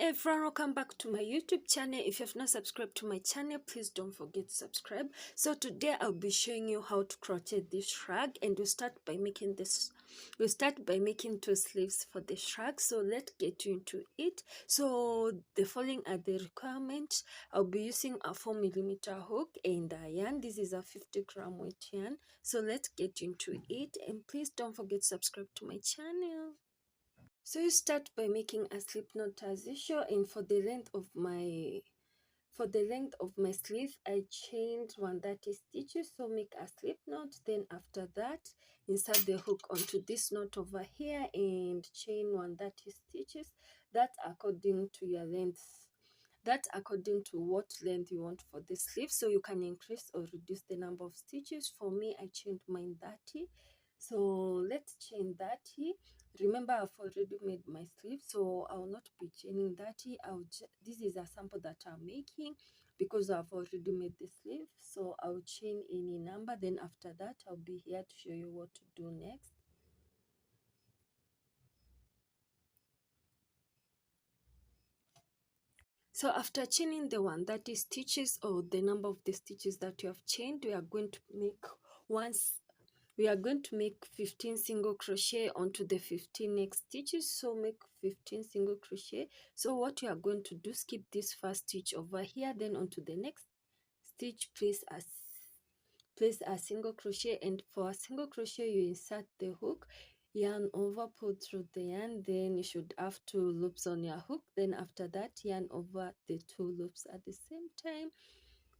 everyone, welcome back to my YouTube channel. If you have not subscribed to my channel, please don't forget to subscribe. So today I'll be showing you how to crochet this shrug, and we'll start by making two sleeves for the shrug. So let's get into it. So the following are the requirements. I'll be using a 4mm hook and a yarn. This is a 50-gram weight yarn. So let's get into it, and please don't forget to subscribe to my channel. So you start by making a slip knot as usual, and for the length of my sleeve I chained 130 stitches. So make a slip knot, then after that insert the hook onto this knot over here and chain 130 stitches. That according to your length, according to what length you want for the sleeve. So you can increase or reduce the number of stitches. For me, I chained mine 30. So let's chain 30. Remember, I've already made my sleeve, so I will not be chaining 30. This is a sample that I'm making because I've already made the sleeve. So I'll chain any number. Then after that, I'll be here to show you what to do next. So after chaining the 130 stitches, or the number of the stitches that you have chained, we are going to make 15 single crochet onto the 15 next stitches. So make 15 single crochet. So what you are going to do, skip this first stitch over here, then onto the next stitch place a single crochet, and for a single crochet you insert the hook, yarn over, pull through the yarn, then you should have 2 loops on your hook. Then after that, yarn over the 2 loops at the same time.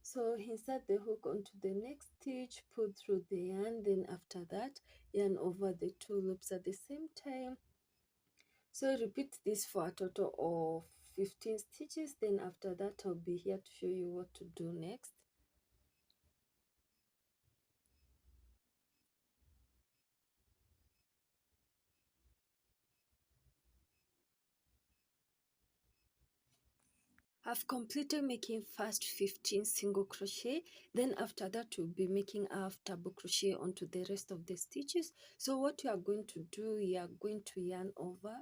So insert the hook onto the next stitch, pull through the yarn, then after that yarn over the 2 loops at the same time. So repeat this for a total of 15 stitches. Then after that, I'll be here to show you what to do next. I've completed making first 15 single crochet. Then after that, we'll be making half double crochet onto the rest of the stitches. So what you are going to do, you are going to yarn over.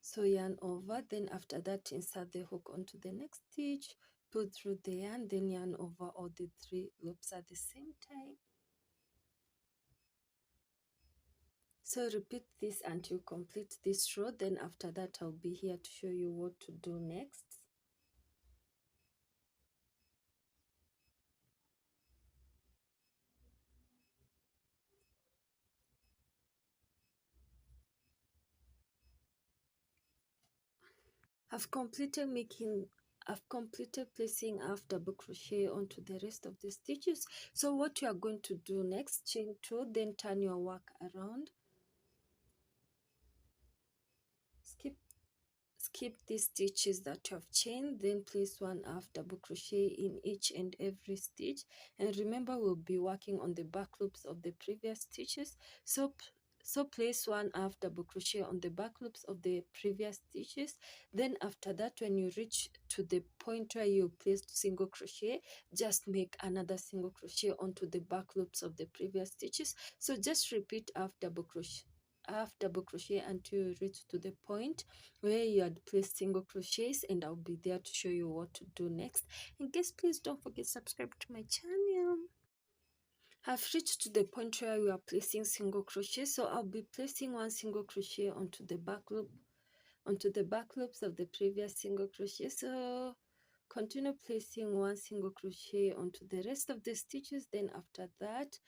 So yarn over, then after that insert the hook onto the next stitch, pull through the yarn, then yarn over all the 3 loops at the same time. So repeat this until you complete this row. Then after that, I'll be here to show you what to do next. I've completed placing half double crochet onto the rest of the stitches. So what you are going to do next, chain 2, then turn your work around, skip these stitches that you have chained, then place 1 half double crochet in each and every stitch. And remember, we'll be working on the back loops of the previous stitches. So place 1 half double crochet on the back loops of the previous stitches. Then after that, when you reach to the point where you placed single crochet, just make another single crochet onto the back loops of the previous stitches. So just repeat half double crochet until you reach to the point where you had placed single crochets, and I'll be there to show you what to do next. In case, please don't forget to subscribe to my channel. I've reached to the point where we are placing single crochet, so I'll be placing 1 single crochet onto the back loops of the previous single crochet. So continue placing 1 single crochet onto the rest of the stitches. Then after that,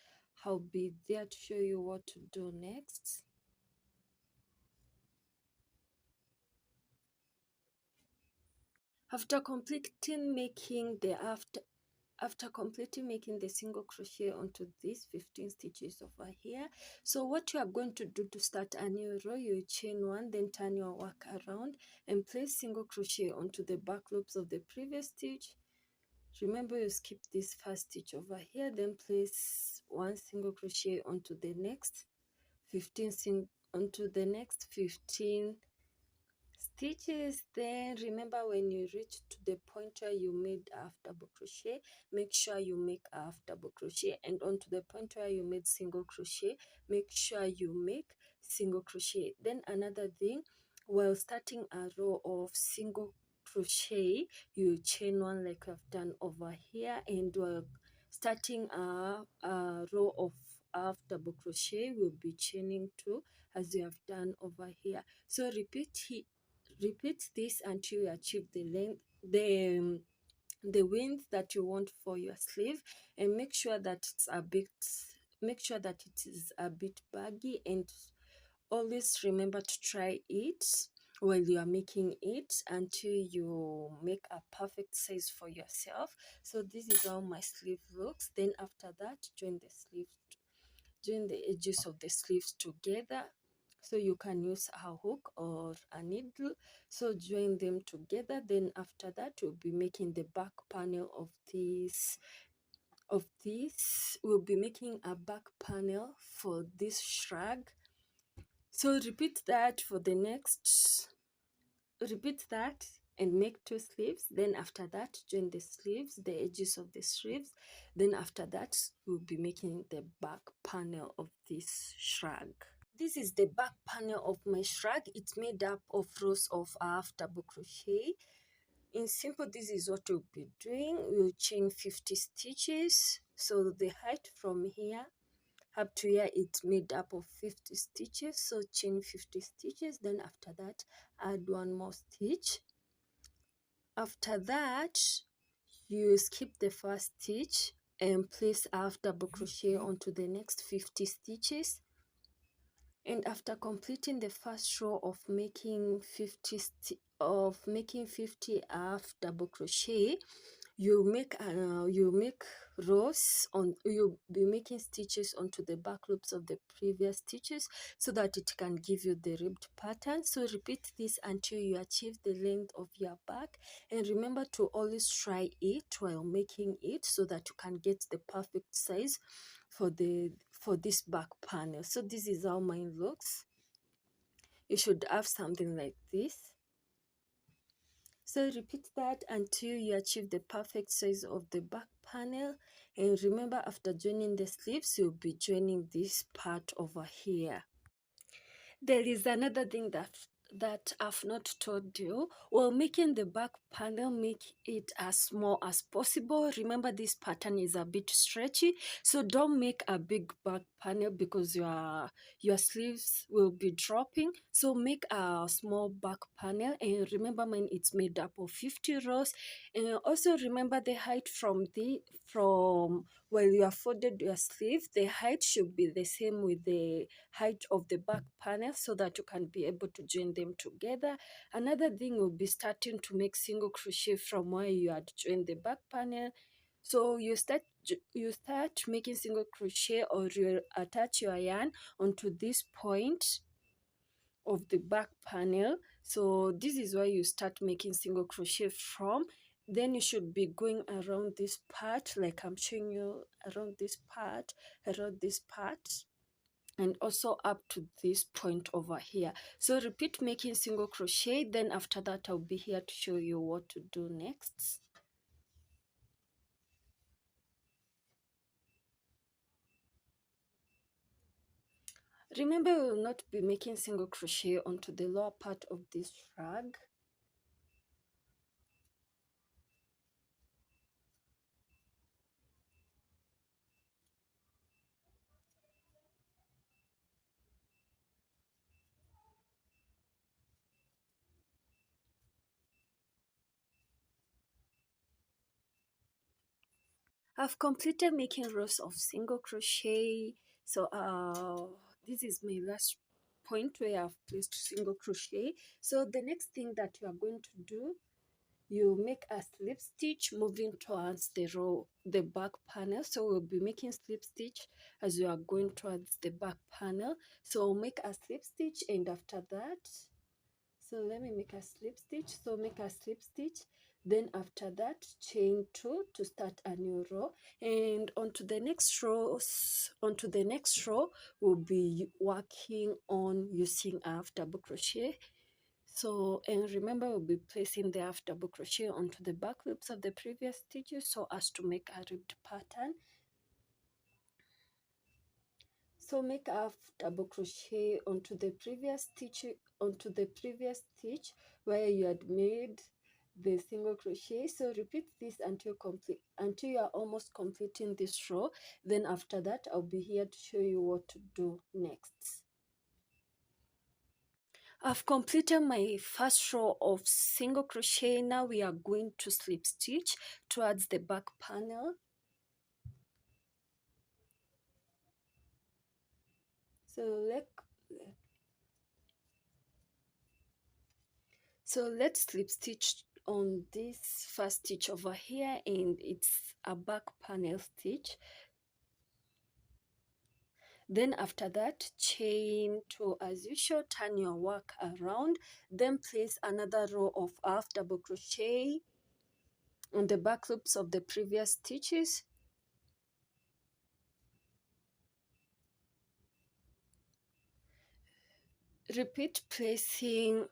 I'll be there to show you what to do next. After completing making the single crochet onto these 15 stitches over here, so what you are going to do to start a new row, you chain 1, then turn your work around and place single crochet onto the back loops of the previous stitch. Remember, you skip this first stitch over here, then place 1 single crochet onto the next 15 stitches. Then remember, when you reach to the point where you made half double crochet, make sure you make half double crochet, and onto the point where you made single crochet, make sure you make single crochet. Then another thing, while starting a row of single crochet, you chain one like I've done over here, and we're starting a row of half double crochet. We'll be chaining two as you have done over here. So repeat this until you achieve the length, the width that you want for your sleeve, and make sure that it is a bit baggy, and always remember to try it while you are making it until you make a perfect size for yourself. So this is how my sleeve looks. Then after that, join the edges of the sleeves together. So you can use a hook or a needle. So join them together. Then after that, you'll be making the back panel of this. We'll be making a back panel for this shrug. So repeat that and make two sleeves. Then after that, join the edges of the sleeves. Then after that, we'll be making the back panel of this shrug. This is the back panel of my shrug. It's made up of rows of half double crochet. In simple, this is what we'll be doing. We'll chain 50 stitches. So the height from here up to here, it's made up of 50 stitches. So chain 50 stitches. Then after that, add one more stitch. After that, you skip the first stitch and place half double crochet onto the next 50 stitches. And after completing the first row of making 50 half double crochet, you'll be making stitches onto the back loops of the previous stitches so that it can give you the ribbed pattern. So repeat this until you achieve the length of your back, and remember to always try it while making it so that you can get the perfect size for this back panel. So this is how mine looks. You should have something like this. So repeat that until you achieve the perfect size of the back panel. And remember, after joining the sleeves, you'll be joining this part over here. There is another thing that I've not told you. While making the back panel, make it as small as possible. Remember, this pattern is a bit stretchy, so don't make a big back panel because your sleeves will be dropping. So make a small back panel, and remember, mine it's made up of 50 rows. And also remember the height from while you have folded your sleeve, the height should be the same with the height of the back panel so that you can be able to join them together. Another thing will be starting to make single crochet from where you had joined the back panel. So you start making single crochet, or you attach your yarn onto this point of the back panel. So this is where you start making single crochet from. Then you should be going around this part, like I'm showing you, around this part, and also up to this point over here. So repeat making single crochet. Then after that, I'll be here to show you what to do next. Remember, we will not be making single crochet onto the lower part of this rug. I've completed making rows of single crochet. So this is my last point where I've placed single crochet. So the next thing that you are going to do, you make a slip stitch moving towards the back panel. So we'll be making slip stitch as you are going towards the back panel. So make a slip stitch, and after that, so let me make a slip stitch. So make a slip stitch, then after that chain 2 to start a new row, and onto the next row we'll be working on using half double crochet. So, and remember, we'll be placing the half double crochet onto the back loops of the previous stitches so as to make a ribbed pattern. So make half double crochet onto the previous stitch where you had made the single crochet. So repeat this until you are almost completing this row. Then after that, I'll be here to show you what to do next. I've completed my first row of single crochet. Now we are going to slip stitch towards the back panel. So let's slip stitch on this first stitch over here, and it's a back panel stitch. Then after that, chain 2 as usual, turn your work around, then place another row of half double crochet on the back loops of the previous stitches. Repeat placing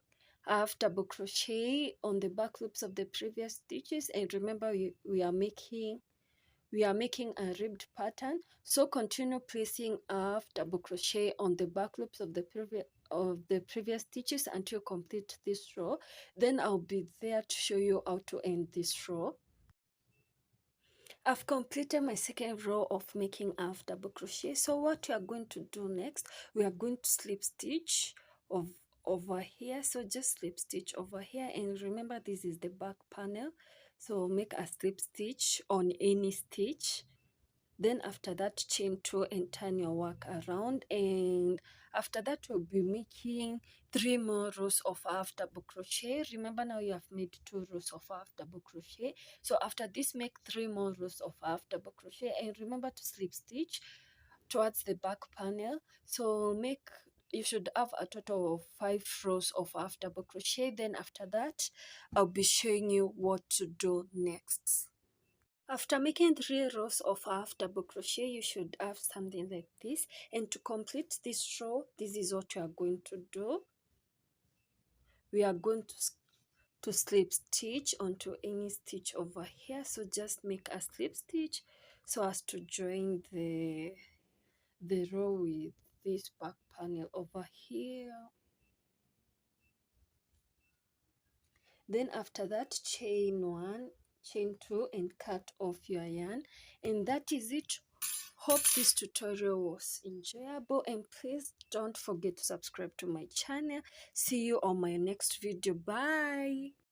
half double crochet on the back loops of the previous stitches, and remember we are making a ribbed pattern, so continue placing half double crochet on the back loops of the previous stitches until you complete this row. Then I'll be there to show you how to end this row. I've completed my second row of making half double crochet. So what we are going to do next, we are going to slip stitch over here. So just slip stitch over here, and remember this is the back panel, so make a slip stitch on any stitch. Then after that, chain 2 and turn your work around, and after that we'll be making 3 more rows of half double crochet. Remember now you have made 2 rows of half double crochet, so after this make 3 more rows of half double crochet, and remember to slip stitch towards the back panel. So you should have a total of 5 rows of half double crochet. Then after that, I'll be showing you what to do next. After making 3 rows of half double crochet, you should have something like this. And to complete this row, this is what you are going to do. We are going to slip stitch onto any stitch over here. So just make a slip stitch so as to join the row with this back panel over here. Then after that, chain 1, chain 2, and cut off your yarn, and that is it. Hope this tutorial was enjoyable, and please don't forget to subscribe to my channel. See you on my next video. Bye.